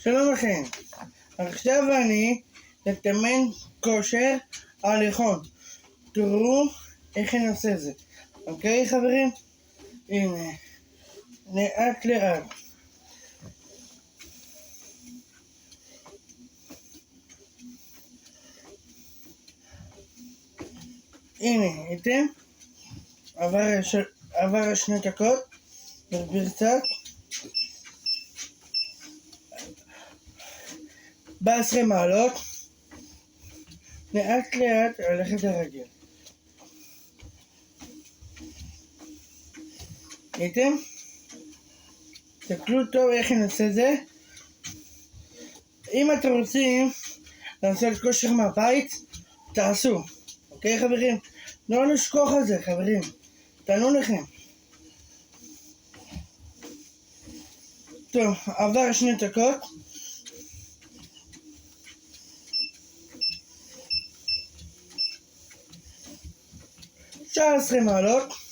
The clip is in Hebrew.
שלום לכם, עכשיו אני אתאמן כושר הליכון. תראו איך אני עושה את זה, אוקיי חברים? הנה, לאט לאט. הנה, איתם עבר 2 דקות, נסביר קצת. 14 מעלות, לאט לאט הולכת לרגל. ראיתם? תסתכלו טוב איך אני עושה את זה. אם אתם רוצים לעשות כושר מהבית, תעשו, אוקיי חברים? לא נשכוח על זה חברים, תענו לכם. טוב, עבר 2 דקות. שער 20 מעלות.